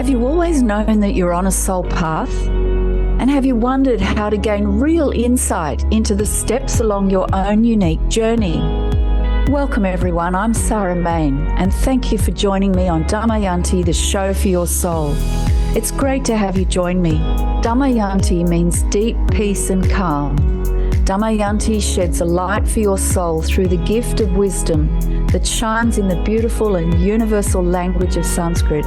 Have you always known that you're on a soul path? And have you wondered how to gain real insight into the steps along your own unique journey? Welcome everyone, I'm Sarah Main, and thank you for joining me on Damayanti, the show for your soul. It's great to have you join me. Damayanti means deep peace and calm. Damayanti sheds a light for your soul through the gift of wisdom that shines in the beautiful and universal language of Sanskrit.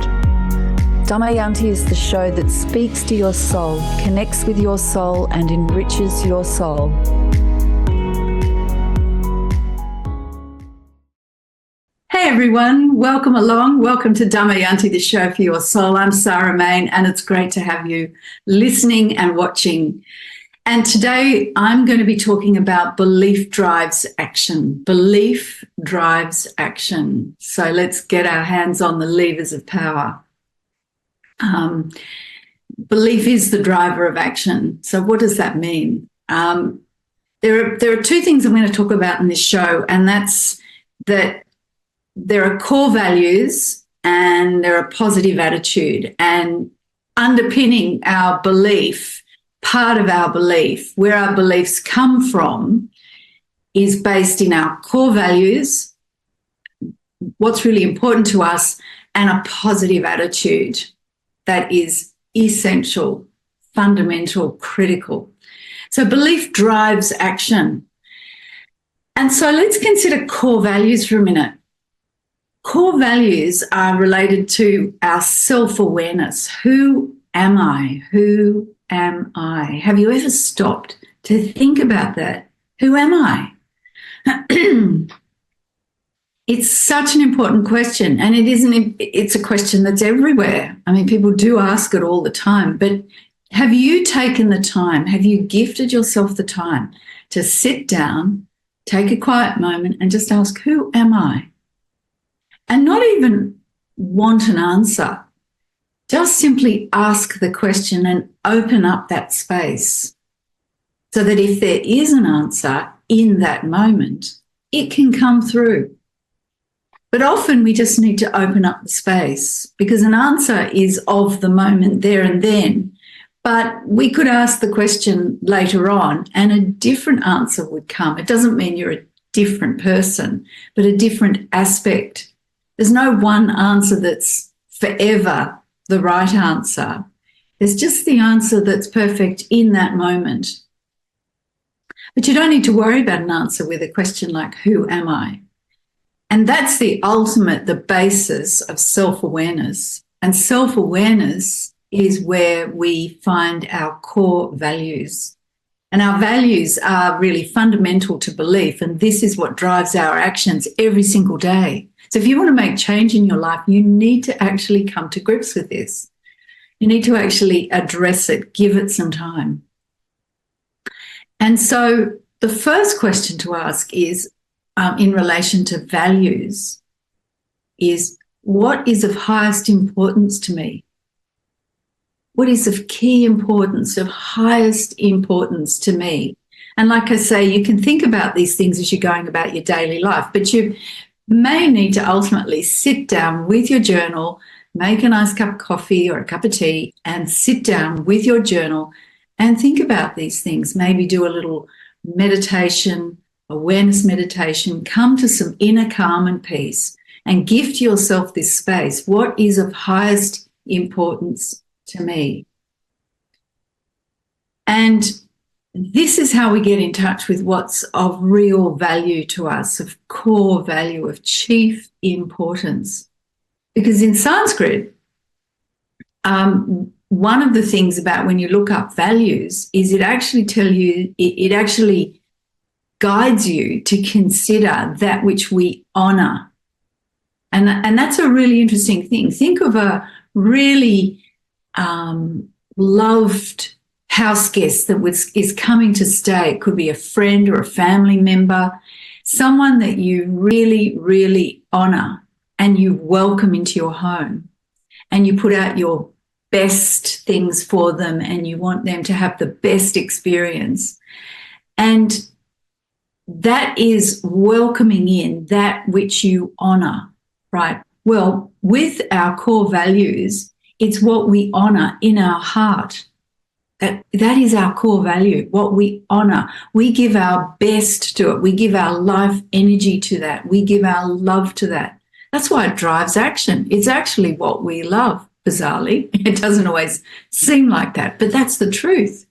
Damayanti is the show that speaks to your soul, connects with your soul, and enriches your soul. Hey everyone, welcome along. Welcome to Damayanti, the show for your soul. I'm Sarah Main, and it's great to have you listening and watching. And today I'm going to be talking about belief drives action. Belief drives action. So let's get our hands on the levers of power. Belief is the driver of action. So what does that mean? There are two things I'm going to talk about in this show, and that's that there are core values and there are positive attitude, and underpinning our belief, part of our belief, where our beliefs come from, is based in our core values, what's really important to us, and a positive attitude that is essential, fundamental, critical. So belief drives action. And so let's consider core values for a minute. Core values are related to our self-awareness. Who am I? Who am I? Have you ever stopped to think about that? Who am I? It's such an important question, and it's a question that's everywhere. I mean, people do ask it all the time, but have you taken the time, have you gifted yourself the time to sit down, take a quiet moment and just ask, who am I? And not even want an answer, just simply ask the question and open up that space so that if there is an answer in that moment, it can come through. But often we just need to open up the space because an answer is of the moment there and then. But we could ask the question later on and a different answer would come. It doesn't mean you're a different person, but a different aspect. There's no one answer that's forever the right answer. There's just the answer that's perfect in that moment. But you don't need to worry about an answer with a question like, who am I? And that's the ultimate, the basis of self-awareness. And self-awareness is where we find our core values. And our values are really fundamental to belief. And this is what drives our actions every single day. So if you want to make change in your life, you need to actually come to grips with this. You need to actually address it, give it some time. And so the first question to ask is, in relation to values, is what is of highest importance to me? What is of key importance, of highest importance to me? And like I say, you can think about these things as you're going about your daily life, but you may need to ultimately sit down with your journal, make a nice cup of coffee or a cup of tea, and sit down with your journal and think about these things. Maybe do a little meditation, awareness meditation, come to some inner calm and peace and gift yourself this space. What is of highest importance to me? And this is how we get in touch with what's of real value to us, of core value, of chief importance. Because in Sanskrit, one of the things about when you look up values is it actually guides you to consider that which we honour. And that's a really interesting thing. Think of a really loved house guest that is coming to stay. It could be a friend or a family member, someone that you really, really honour and you welcome into your home and you put out your best things for them and you want them to have the best experience. And that is welcoming in that which you honour, right? Well, with our core values, It's what we honor in our heart. That is our core value, what we honor. We give our best to it. We give our life energy to that. We give our love to that. That's why it drives action. It's actually what we love, bizarrely. It doesn't always seem like that, but that's the truth.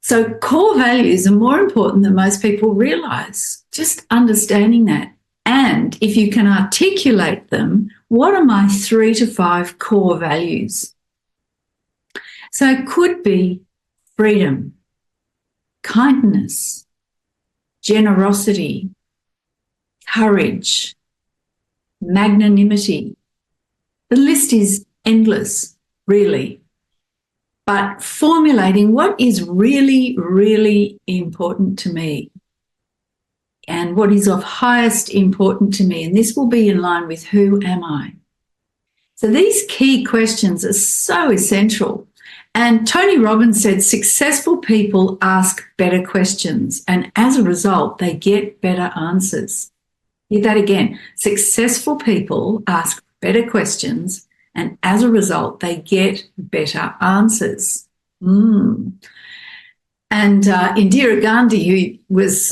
So core values are more important than most people realize. Just understanding that. And if you can articulate them, what are my 3 to 5 core values? So it could be freedom, kindness, generosity, courage, magnanimity. The list is endless, really. But formulating what is really, really important to me and what is of highest importance to me, and this will be in line with who am I? So these key questions are so essential. And Tony Robbins said successful people ask better questions, and as a result, they get better answers. Hear that again. Successful people ask better questions, and as a result, they get better answers. And Indira Gandhi, who was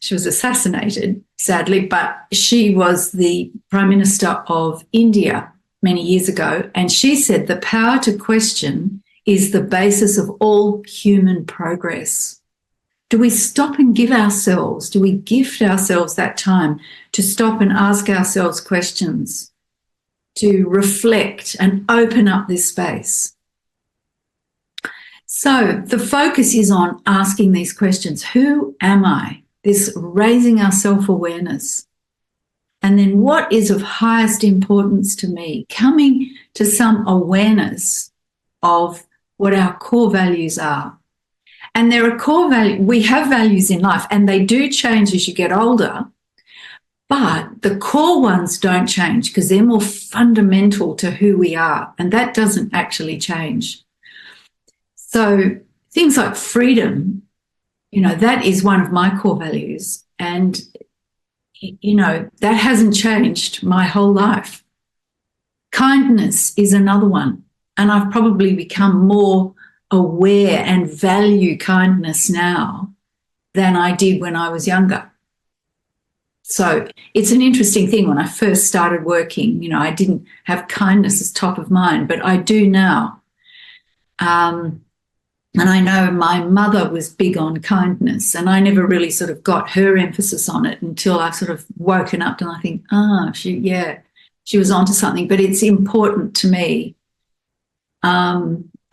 she was assassinated, sadly, but she was the Prime Minister of India many years ago, and she said the power to question is the basis of all human progress. Do we stop and give ourselves, do we gift ourselves that time to stop and ask ourselves questions, to reflect and open up this space? So the focus is on asking these questions. Who am I? This raising our self-awareness. And then what is of highest importance to me? Coming to some awareness of what our core values are. And there are core values. We have values in life, and they do change as you get older, but the core ones don't change because they're more fundamental to who we are, and that doesn't actually change. So things like freedom, that is one of my core values, and that hasn't changed my whole life. Kindness is another one. And I've probably become more aware and value kindness now than I did when I was younger. So it's an interesting thing. When I first started working, I didn't have kindness as top of mind, but I do now. And I know my mother was big on kindness, and I never really sort of got her emphasis on it until I've sort of woken up and I think, she was onto something, but it's important to me.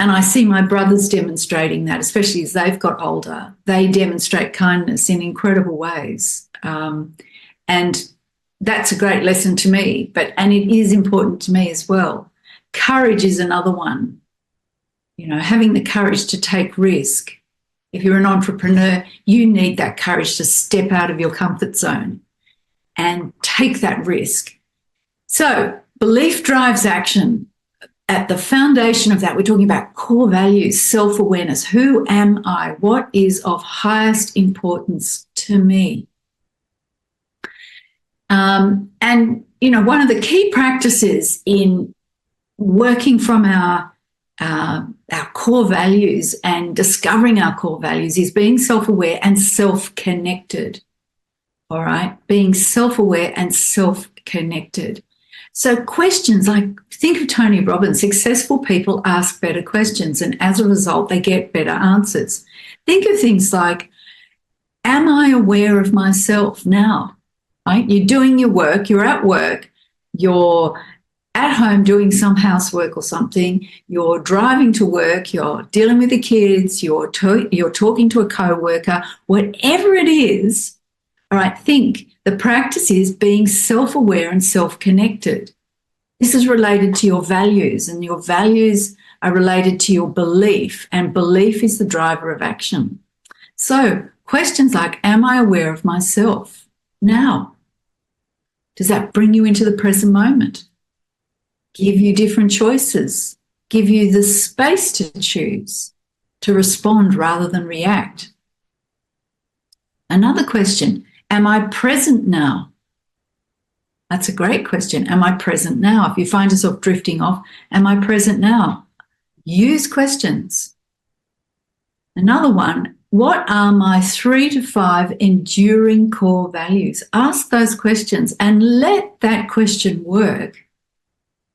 And I see my brothers demonstrating that, especially as they've got older. They demonstrate kindness in incredible ways. And that's a great lesson to me, and it is important to me as well. Courage is another one. Having the courage to take risk. If you're an entrepreneur, you need that courage to step out of your comfort zone and take that risk. So belief drives action. At the foundation of that, we're talking about core values, self-awareness. Who am I? What is of highest importance to me? And, one of the key practices in working from our core values and discovering our core values is being self-aware and self-connected. All right? Being self-aware and self-connected. So questions like, think of Tony Robbins, successful people ask better questions, and as a result, they get better answers. Think of things like, am I aware of myself now? Right? You're doing your work, you're at work, you're at home doing some housework or something, you're driving to work, you're dealing with the kids, you're talking to a co-worker, whatever it is. All right, think the practice is being self-aware and self-connected. This is related to your values, and your values are related to your belief, and belief is the driver of action. So questions like, am I aware of myself now? Does that bring you into the present moment? Give you different choices, give you the space to choose, to respond rather than react. Another question, am I present now? That's a great question. Am I present now? If you find yourself drifting off, am I present now? Use questions. Another one, what are my 3 to 5 enduring core values? Ask those questions and let that question work.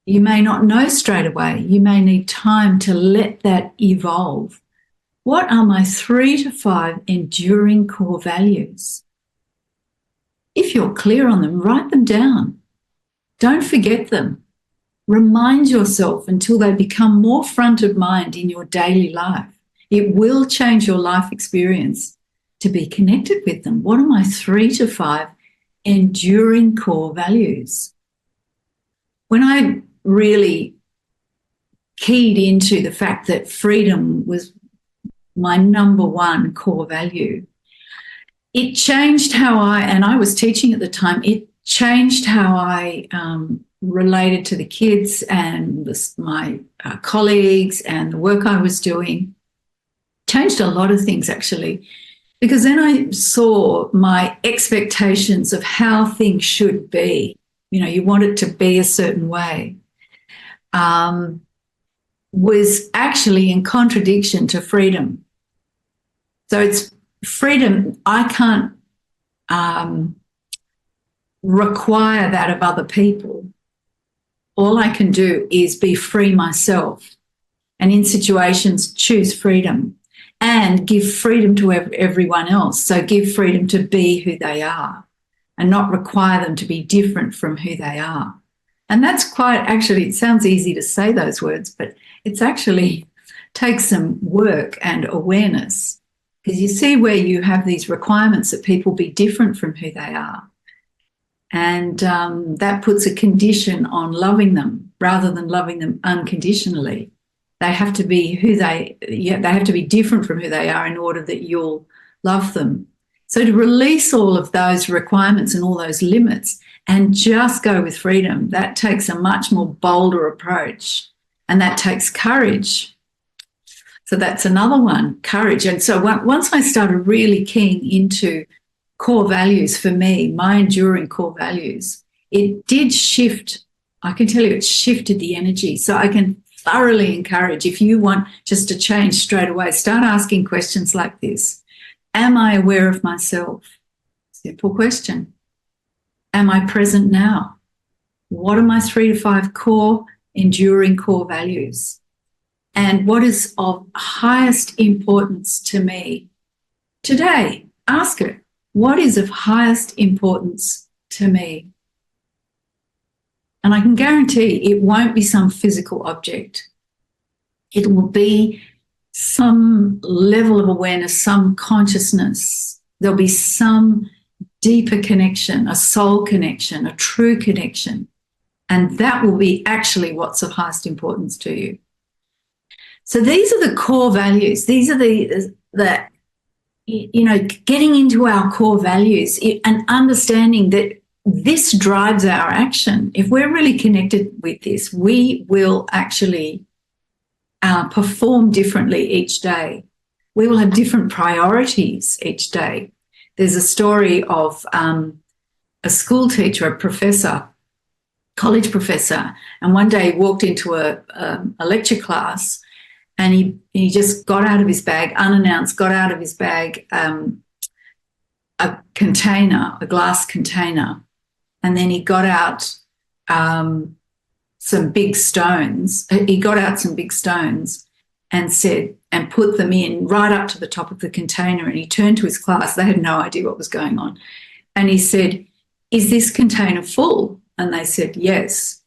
You may not know straight away. You may need time to let that evolve. What are my 3 to 5 enduring core values? If you're clear on them, write them down. Don't forget them. Remind yourself until they become more front of mind in your daily life. It will change your life experience to be connected with them. What are my 3 to 5 enduring core values? When I really keyed into the fact that freedom was my number one core value, it changed how and I was teaching at the time, it changed how I related to the kids and my colleagues and the work I was doing. Changed a lot of things, actually, because then I saw my expectations of how things should be. You know, you want it to be a certain way, was actually in contradiction to freedom. So it's freedom. I can't require that of other people. All I can do is be free myself, and in situations choose freedom and give freedom to everyone else. So give freedom to be who they are and not require them to be different from who they are. And that's quite, actually, it sounds easy to say those words, but it's actually takes some work and awareness, because you see where you have these requirements that people be different from who they are. And that puts a condition on loving them rather than loving them unconditionally. They have to be they have to be different from who they are in order that you'll love them. So to release all of those requirements and all those limits and just go with freedom, that takes a much more bolder approach, and that takes courage. So that's another one, courage. And so once I started really keying into core values for me, my enduring core values, it did shift. I can tell you it shifted the energy. So I can thoroughly encourage, if you want just to change straight away, start asking questions like this. Am I aware of myself? Simple question. Am I present now? What are my 3 to 5 core, enduring core values? And what is of highest importance to me today? Ask it. What is of highest importance to me? And I can guarantee it won't be some physical object. It will be some level of awareness, some consciousness. There'll be some deeper connection, a soul connection, a true connection. And that will be actually what's of highest importance to you. So these are the core values. These are the getting into our core values and understanding that this drives our action. If we're really connected with this, we will actually perform differently each day. We will have different priorities each day. There's a story of a school teacher, a professor, college professor, and one day he walked into a lecture class, and he just got out of his bag, unannounced, a container, a glass container, and then he got out some big stones. He got out some big stones and put them in right up to the top of the container, and he turned to his class. They had no idea what was going on. And he said, "Is this container full?" And they said, "Yes."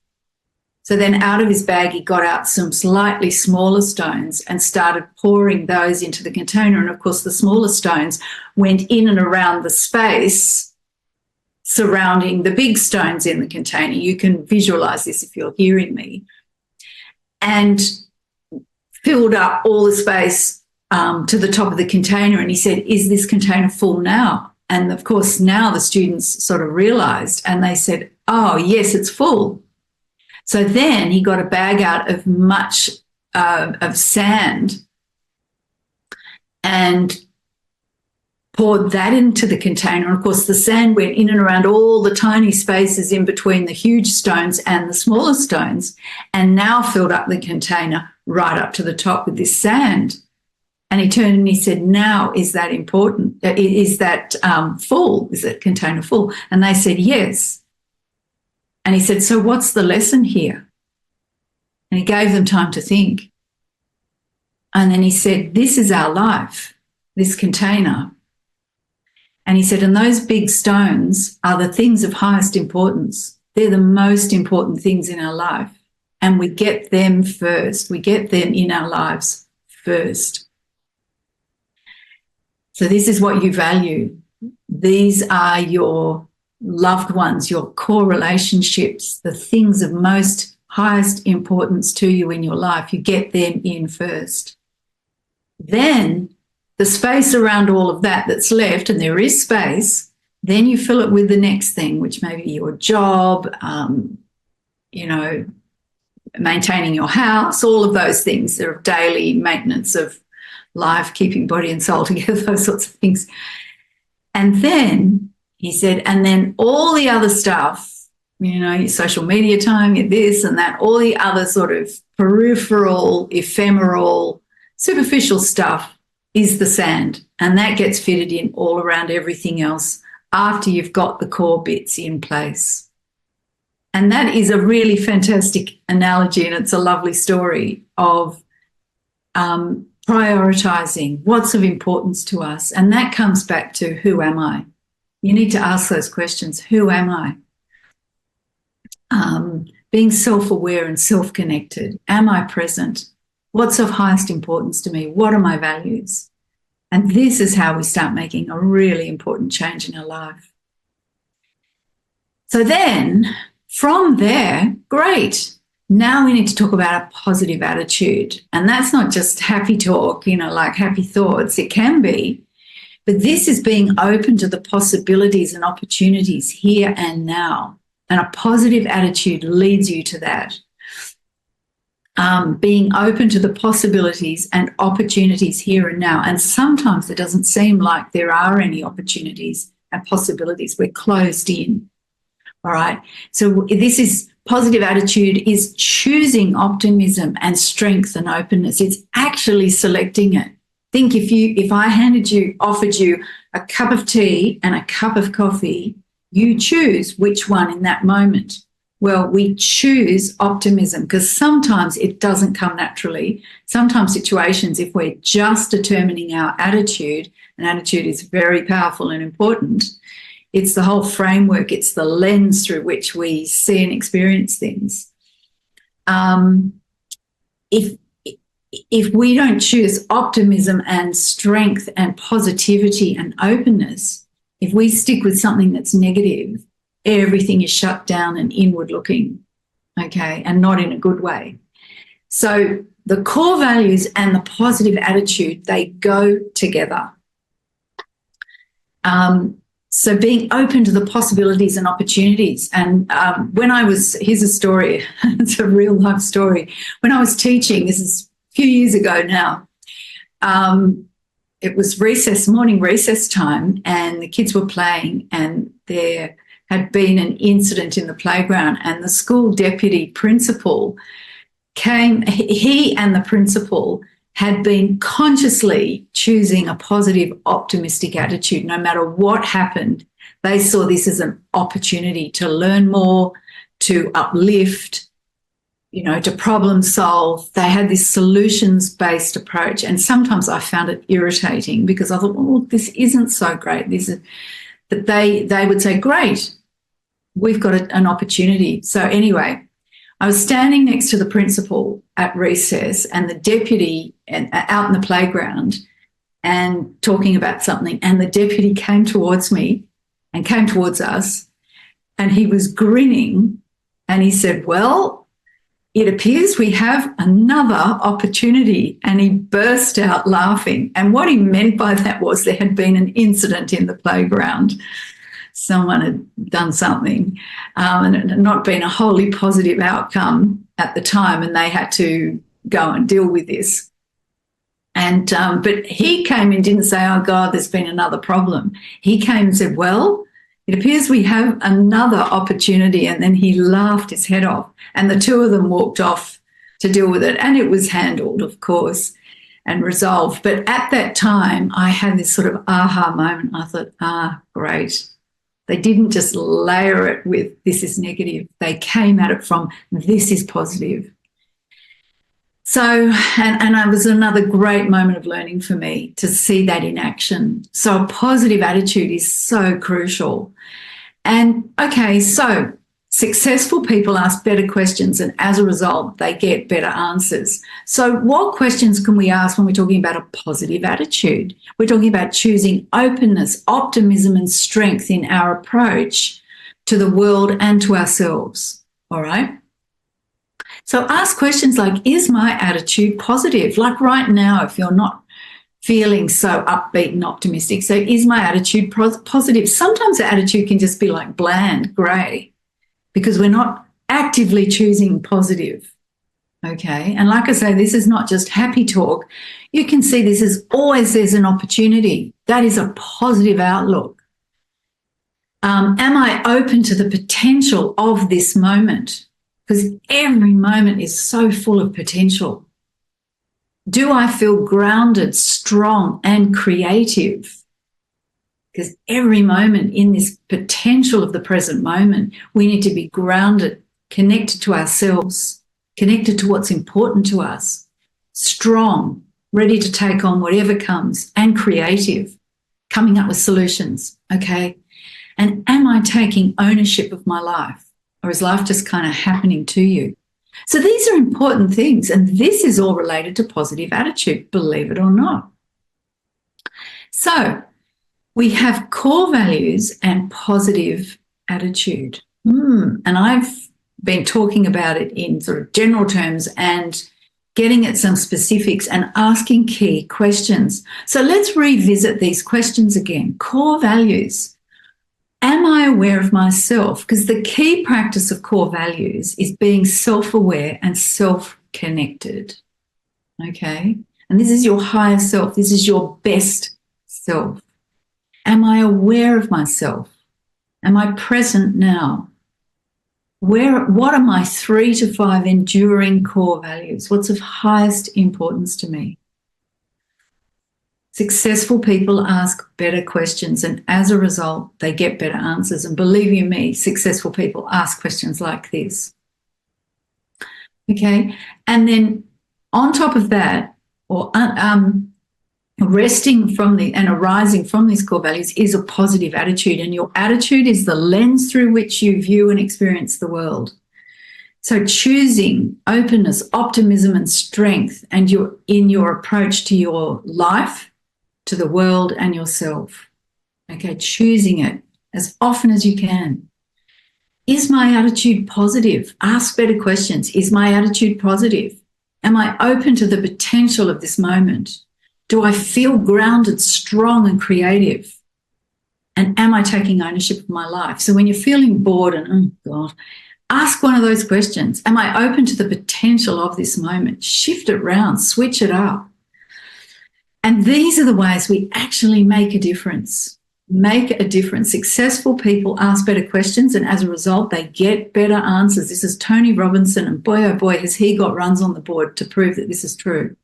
So then out of his bag, he got out some slightly smaller stones and started pouring those into the container. And of course, the smaller stones went in and around the space surrounding the big stones in the container. You can visualize this if you're hearing me. And filled up all the space to the top of the container. And he said, "Is this container full now?" And of course, now the students sort of realized, and they said, "Oh, yes, it's full." So then he got a bag out of of sand and poured that into the container. And of course, the sand went in and around all the tiny spaces in between the huge stones and the smaller stones, and now filled up the container right up to the top with this sand. And he turned and he said, now, is that important? Is that full? Is that container full? And they said, yes. And he said, so what's the lesson here? And he gave them time to think. And then he said, this is our life, this container. And he said, and those big stones are the things of highest importance. They're the most important things in our life. And we get them first. We get them in our lives first. So this is what you value. These are your loved ones, your core relationships, the things of most highest importance to you in your life. You get them in first. Then the space around all of that that's left, and there is space, then you fill it with the next thing, which may be your job, maintaining your house, all of those things. There are daily maintenance of life, keeping body and soul together, those sorts of things. And then he said, and then all the other stuff, your social media time, your this and that, all the other sort of peripheral, ephemeral, superficial stuff is the sand, and that gets fitted in all around everything else after you've got the core bits in place. And that is a really fantastic analogy, and it's a lovely story of prioritizing what's of importance to us. And that comes back to, who am I? You need to ask those questions. Who am I? Being self-aware and self-connected. Am I present? What's of highest importance to me? What are my values? And this is how we start making a really important change in our life. So then, from there, great. Now we need to talk about a positive attitude. And that's not just happy talk, like happy thoughts. It can be. But this is being open to the possibilities and opportunities here and now. And a positive attitude leads you to that. Being open to the possibilities and opportunities here and now. And sometimes it doesn't seem like there are any opportunities and possibilities. We're closed in. All right. So this is positive attitude is choosing optimism and strength and openness. It's actually selecting it. Think if I offered you a cup of tea and a cup of coffee, you choose which one in that moment. Well, we choose optimism because sometimes it doesn't come naturally. Sometimes situations, if we're just determining our attitude, and attitude is very powerful and important, it's the whole framework, it's the lens through which we see and experience things. If we don't choose optimism and strength and positivity and openness, if we stick with something that's negative, everything is shut down and inward looking, okay, and not in a good way. So the core values and the positive attitude, they go together. So being open to the possibilities and opportunities. And here's a story, it's a real life story. When I was teaching, this is a few years ago now, it was morning recess time, and the kids were playing, and there had been an incident in the playground, and the school deputy principal came. He and the principal had been consciously choosing a positive, optimistic attitude. No matter what happened, they saw this as an opportunity to learn more, to uplift, to problem solve. They had this solutions-based approach. And sometimes I found it irritating because I thought, well, this isn't so great. But they would say, great, we've got an opportunity. So anyway, I was standing next to the principal at recess and the deputy out in the playground and talking about something. And the deputy came towards me and came towards us, and he was grinning, and he said, well, it appears we have another opportunity. And he burst out laughing. And what he meant by that was there had been an incident in the playground. Someone had done something and it had not been a wholly positive outcome at the time, and they had to go and deal with this. And but he came and didn't say, oh, God, there's been another problem. He came and said, well, it appears we have another opportunity. And then he laughed his head off. And the two of them walked off to deal with it. And it was handled, of course, and resolved. But at that time, I had this sort of aha moment. I thought, great. They didn't just layer it with this is negative. They came at it from this is positive. So, and it was another great moment of learning for me to see that in action. So a positive attitude is so crucial. And okay, so successful people ask better questions, and as a result, they get better answers. So what questions can we ask when we're talking about a positive attitude? We're talking about choosing openness, optimism, and strength in our approach to the world and to ourselves, all right? So ask questions like, is my attitude positive? Like right now, if you're not feeling so upbeat and optimistic, so is my attitude positive? Sometimes the attitude can just be like bland, grey, because we're not actively choosing positive, okay? And like I say, this is not just happy talk. You can see this is always there's an opportunity. That is a positive outlook. Am I open to the potential of this moment? Because every moment is so full of potential. Do I feel grounded, strong, and creative? Because every moment in this potential of the present moment, we need to be grounded, connected to ourselves, connected to what's important to us, strong, ready to take on whatever comes, and creative, coming up with solutions, okay? And am I taking ownership of my life? Or is life just kind of happening to you? So these are important things, and this is all related to positive attitude, believe it or not. So we have core values and positive attitude. And I've been talking about it in sort of general terms and getting at some specifics and asking key questions. So let's revisit these questions again. Core values. Am I aware of myself? Because the key practice of core values is being self-aware and self-connected, okay? And this is your higher self. This is your best self. Am I aware of myself? Am I present now? What are my 3 to 5 enduring core values? What's of highest importance to me? Successful people ask better questions, and as a result, they get better answers. And believe you me, successful people ask questions like this. Okay, and then on top of that, or resting from and arising from these core values is a positive attitude, and your attitude is the lens through which you view and experience the world. So choosing openness, optimism, and strength, and in your approach to your life, to the world, and yourself. Okay, choosing it as often as you can. Is my attitude positive? Ask better questions. Is my attitude positive? Am I open to the potential of this moment? Do I feel grounded, strong, and creative? And am I taking ownership of my life? So when you're feeling bored and, oh God, ask one of those questions. Am I open to the potential of this moment? Shift it around, switch it up. And these are the ways we actually make a difference. Make a difference. Successful people ask better questions, and as a result, they get better answers. This is Tony Robinson, and boy, oh boy, has he got runs on the board to prove that this is true.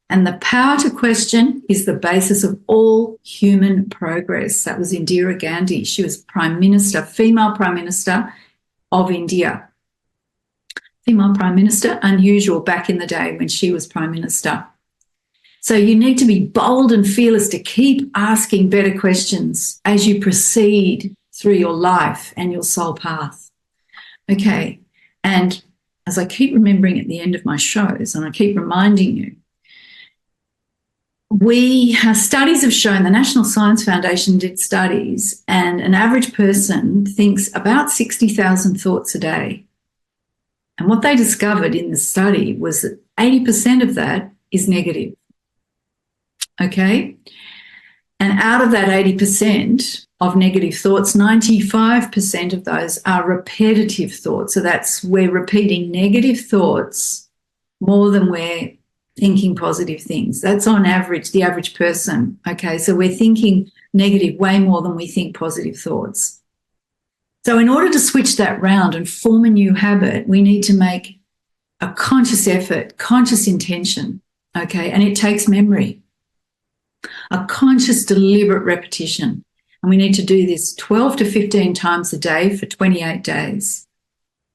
And the power to question is the basis of all human progress. That was Indira Gandhi. She was Prime Minister, female Prime Minister of India. Female Prime Minister, unusual back in the day when she was Prime Minister. So you need to be bold and fearless to keep asking better questions as you proceed through your life and your soul path. Okay, and as I keep remembering at the end of my shows, and I keep reminding you, studies have shown, the National Science Foundation did studies, and an average person thinks about 60,000 thoughts a day. And what they discovered in the study was that 80% of that is negative. Okay? And out of that 80% of negative thoughts, 95% of those are repetitive thoughts. So we're repeating negative thoughts more than we're thinking positive things. That's on average, the average person. Okay, so we're thinking negative way more than we think positive thoughts. So in order to switch that round and form a new habit, we need to make a conscious effort, conscious intention. Okay, and it takes memory, a conscious, deliberate repetition. And we need to do this 12 to 15 times a day for 28 days.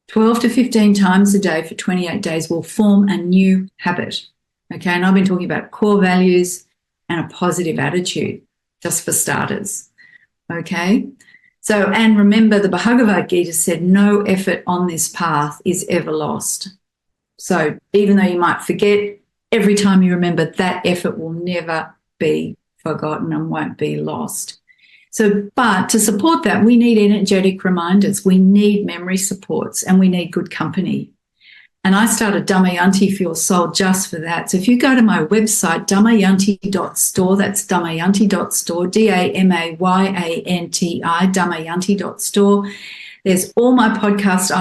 12 to 15 times a day for 28 days will form a new habit. Okay, and I've been talking about core values and a positive attitude, just for starters. Okay, so, and remember, the Bhagavad Gita said no effort on this path is ever lost. So even though you might forget, every time you remember, that effort will never be forgotten and won't be lost. So, but to support that, we need energetic reminders, we need memory supports, and we need good company. And I started Damayanti for Your Soul just for that. So if you go to my website, damayanti.store, that's damayanti.store, Damayanti, damayanti.store. There's all my podcast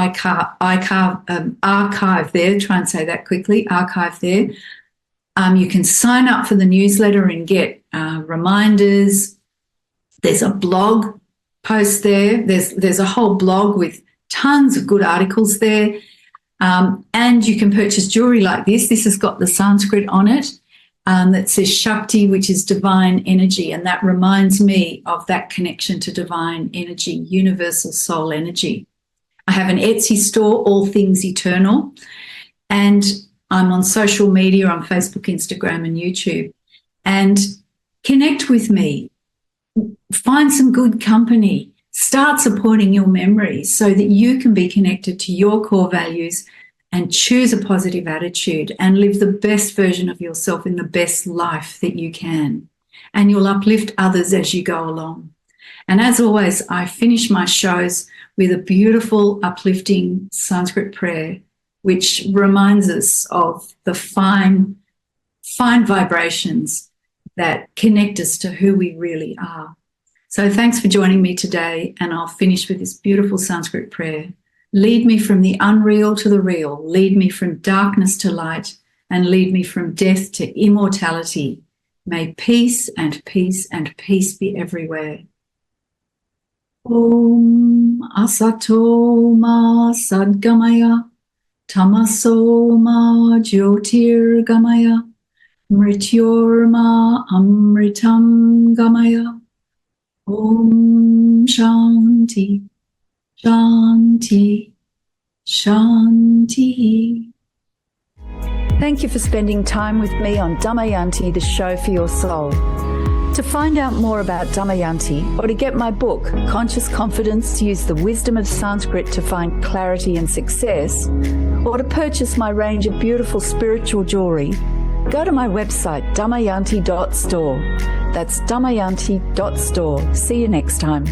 archive there. Try and say that quickly, archive there. You can sign up for the newsletter and get reminders. There's a blog post there. There's a whole blog with tons of good articles there. And you can purchase jewelry like this. This has got the Sanskrit on it that says Shakti, which is divine energy. And that reminds me of that connection to divine energy, universal soul energy. I have an Etsy store, All Things Eternal. And I'm on social media, on Facebook, Instagram, and YouTube. And connect with me. Find some good company. Start supporting your memories so that you can be connected to your core values and choose a positive attitude and live the best version of yourself in the best life that you can. And you'll uplift others as you go along. And as always, I finish my shows with a beautiful, uplifting Sanskrit prayer, which reminds us of the fine vibrations that connect us to who we really are. So thanks for joining me today, and I'll finish with this beautiful Sanskrit prayer. Lead me from the unreal to the real, lead me from darkness to light, and lead me from death to immortality. May peace and peace and peace be everywhere. Om Asato Ma Sadgamaya, Tamaso Ma Jyotirgamaya, Mrityorma Amritam Gamaya. Om Shanti, Shanti, Shanti. Thank you for spending time with me on Damayanti, the show for your soul. To find out more about Damayanti, or to get my book, Conscious Confidence to Use the Wisdom of Sanskrit to Find Clarity and Success, or to purchase my range of beautiful spiritual jewelry, go to my website, damayanti.store. That's damayanti.store. See you next time.